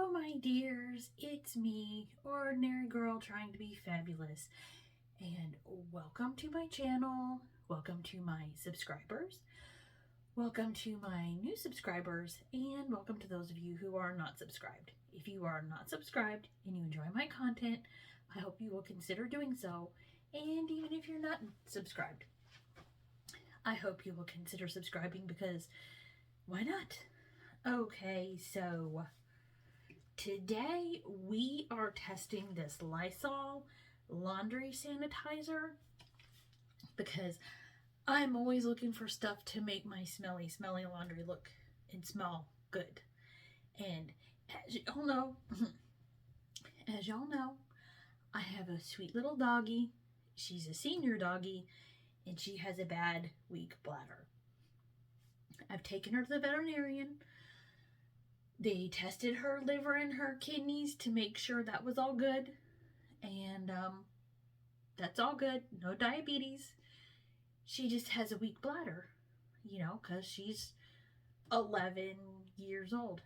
Hello, my dears. It's me, ordinary girl trying to be fabulous. And welcome to my channel. Welcome to my subscribers. Welcome to my new subscribers. And welcome to those of you who are not subscribed. If you are not subscribed and you enjoy my content, I hope you will consider doing so. And even if you're not subscribed, I hope you will consider subscribing because why not? Okay, so today we are testing this Lysol laundry sanitizer because I'm always looking for stuff to make my smelly laundry look and smell good. And as y'all know, I have a sweet little doggy. She's a senior doggy and she has a bad, weak bladder. I've taken her to the veterinarian. They tested her liver and her kidneys to make sure that was all good. And that's all good. No diabetes. She just has a weak bladder, you know, because she's 11 years old.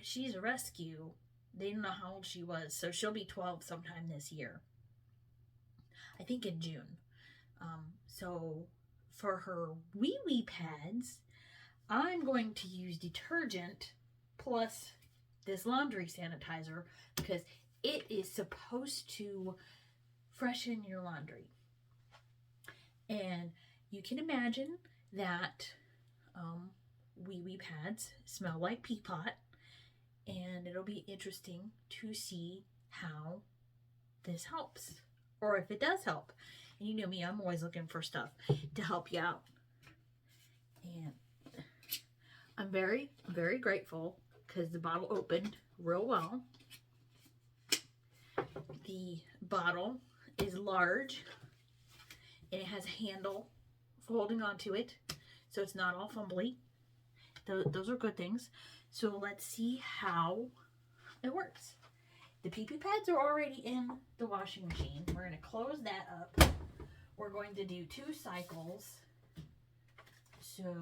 She's a rescue. They don't know how old she was, so she'll be 12 sometime this year. I think in June. So for her wee pads, I'm going to use detergent plus this laundry sanitizer because it is supposed to freshen your laundry. And you can imagine that wee pads smell like pea pot, and it'll be interesting to see how this helps, or if it does help. And you know me, I'm always looking for stuff to help you out. And I'm very, very grateful because the bottle opened real well. The bottle is large and it has a handle for holding onto it, so it's not all fumbly. Those are good things. So let's see how it works. The pee-pee pads are already in the washing machine. We're going to close that up. We're going to do 2 cycles. So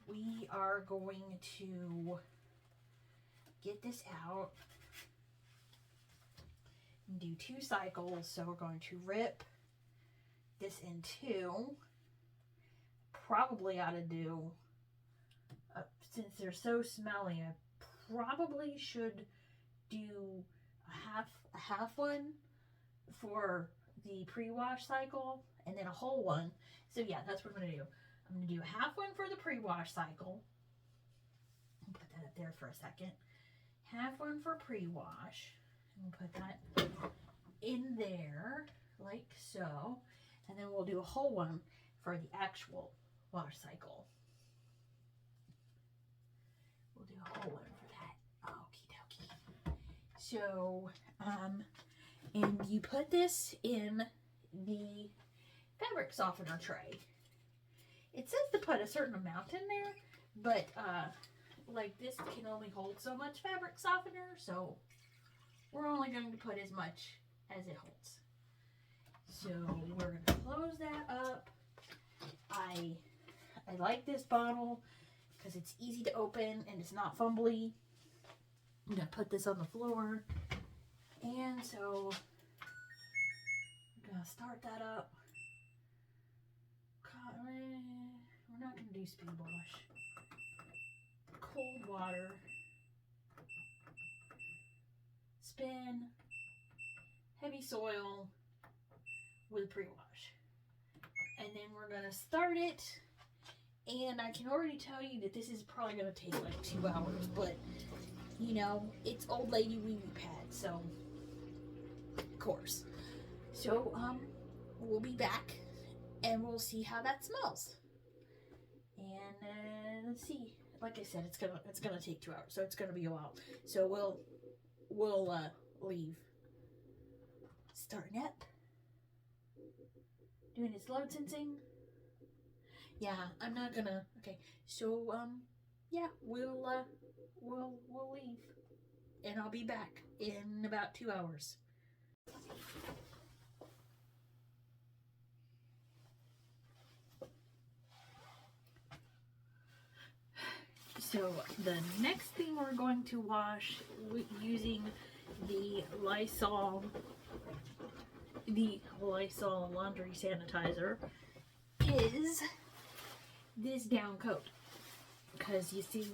we are going to get this out and do 2 cycles. So we're going to rip this in 2. Probably ought to do, since they're so smelly, I probably should do a half one for the pre-wash cycle and then a whole one. So yeah, that's what I'm going to do. I'm going to do a half one for the pre-wash cycle. I'll put that up there for a second. Half one for pre-wash. And we'll put that in there like so. And then we'll do a whole one for the actual wash cycle. We'll do a whole one for that. Okie dokie. So, and you put this in the fabric softener tray. It says to put a certain amount in there, but like this can only hold so much fabric softener, so we're only going to put as much as it holds. So we're going to close that up. I like this bottle because it's easy to open and it's not fumbly. I'm going to put this on the floor. And so I'm going to start that up. We're not going to do speed wash. Cold water. Spin. Heavy soil with pre-wash. And then we're going to start it. And I can already tell you that this is probably going to take like 2 hours. But, you know, it's old lady wee pads. So, of course. So, we'll be back. And we'll see how that smells. And let's see. Like I said, it's gonna take 2 hours, so it's gonna be a while. So we'll leave. Starting up. Doing its load sensing. Yeah, I'm not gonna. Okay, so yeah, we'll leave, and I'll be back in about 2 hours. So So the next thing we're going to wash using the Lysol laundry sanitizer is this down coat. Because you see,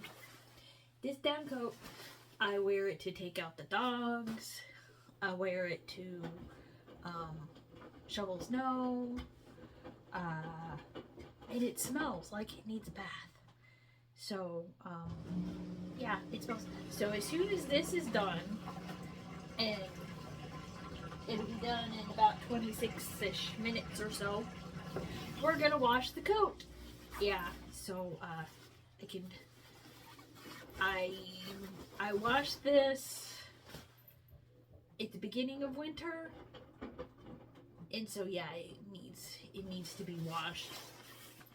this down coat, I wear it to take out the dogs. I wear it to shovel snow. And it smells like it needs a bath. So, yeah, it smells. So as soon as this is done, and it'll be done in about 26-ish minutes or so, we're gonna wash the coat. Yeah, so I washed this at the beginning of winter, and so yeah, it needs to be washed,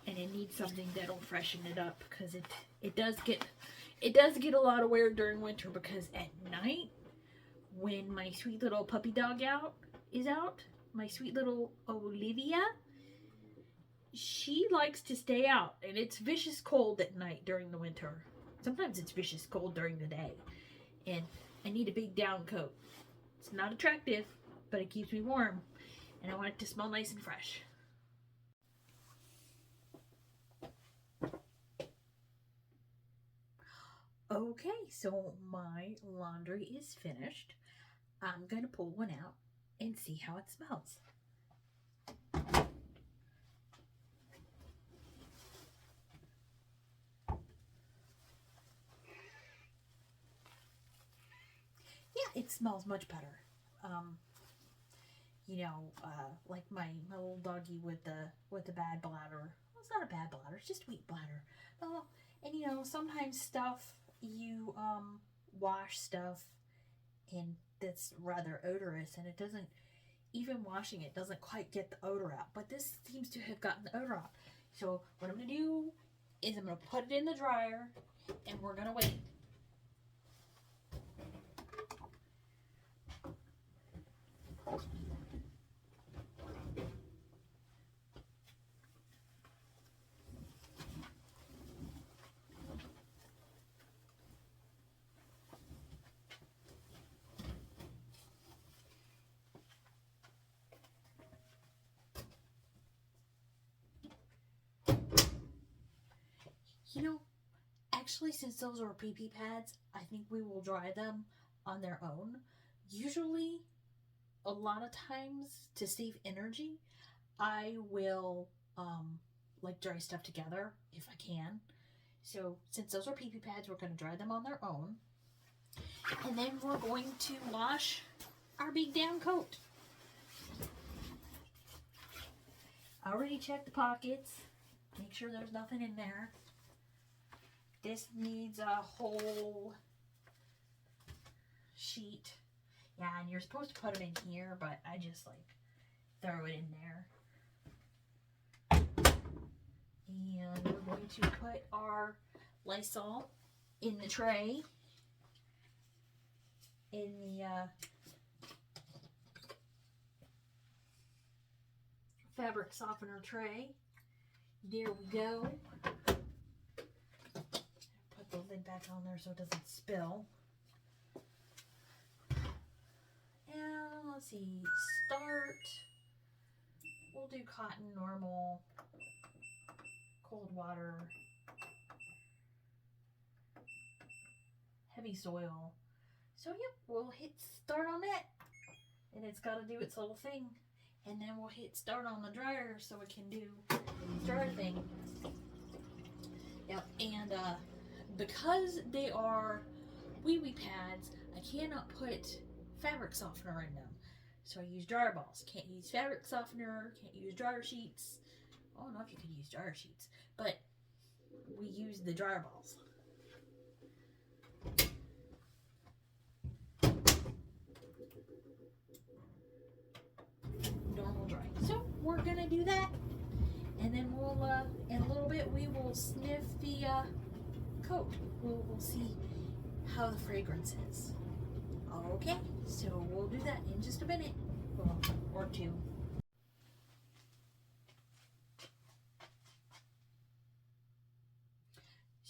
and it needs something that'll freshen it up, because it does get a lot of wear during winter, because at night when my sweet little puppy dog is out, my sweet little Olivia, she likes to stay out, and it's vicious cold at night during the winter. Sometimes it's vicious cold during the day, and I need a big down coat. It's not attractive, but it keeps me warm, and I want it to smell nice and fresh. Okay, so my laundry is finished. I'm going to pull one out and see how it smells. Yeah, it smells much better. Like my little doggy with the bad bladder. Well, it's not a bad bladder, it's just weak bladder. And sometimes you wash stuff and that's rather odorous, and it doesn't, even washing it doesn't quite get the odor out. But this seems to have gotten the odor out. So what I'm going to do is I'm going to put it in the dryer, and we're going to wait. Actually, since those are pee-pee pads, I think we will dry them on their own. Usually, a lot of times, to save energy, I will dry stuff together if I can. So since those are pee-pee pads, we're going to dry them on their own. And then we're going to wash our big down coat. I already checked the pockets. Make sure there's nothing in there. This needs a whole sheet. Yeah, and you're supposed to put them in here, but I just throw it in there. And we're going to put our Lysol in the tray, in the fabric softener tray. There we go. Put the lid back on there so it doesn't spill. And let's see, start. We'll do cotton normal, cold water, heavy soil. So yep, we'll hit start on that, and it's got to do its little thing, and then we'll hit start on the dryer so it can do its dryer thing. Yep, and because they are wee pads, I cannot put fabric softener in them. So I use dryer balls. Can't use fabric softener, can't use dryer sheets. I don't know if you could use dryer sheets, but we use the dryer balls. Normal dry. So we're gonna do that, and then we'll in a little bit we will sniff the coat. We'll see how the fragrance is. Okay, so we'll do that in just a minute, or two.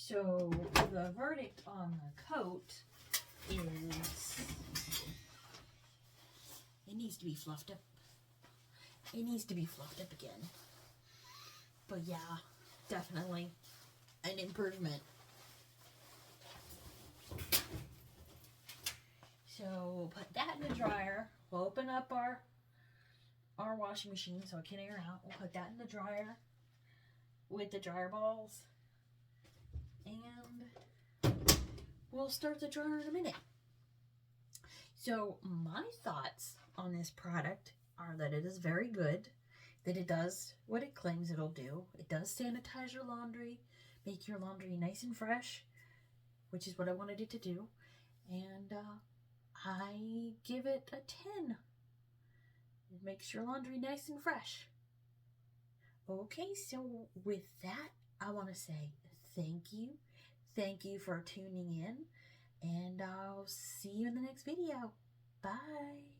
So the verdict on the coat is it needs to be fluffed up. It needs to be fluffed up again. But yeah, definitely an improvement. So put that in the dryer. We'll open up our washing machine so it can air out. We'll put that in the dryer with the dryer balls. And we'll start the dryer in a minute. So my thoughts on this product are that it is very good, that it does what it claims it'll do. It does sanitize your laundry, make your laundry nice and fresh, which is what I wanted it to do. And I give it a 10. It makes your laundry nice and fresh. Okay, so with that, I want to say thank you. Thank you for tuning in, and I'll see you in the next video. Bye.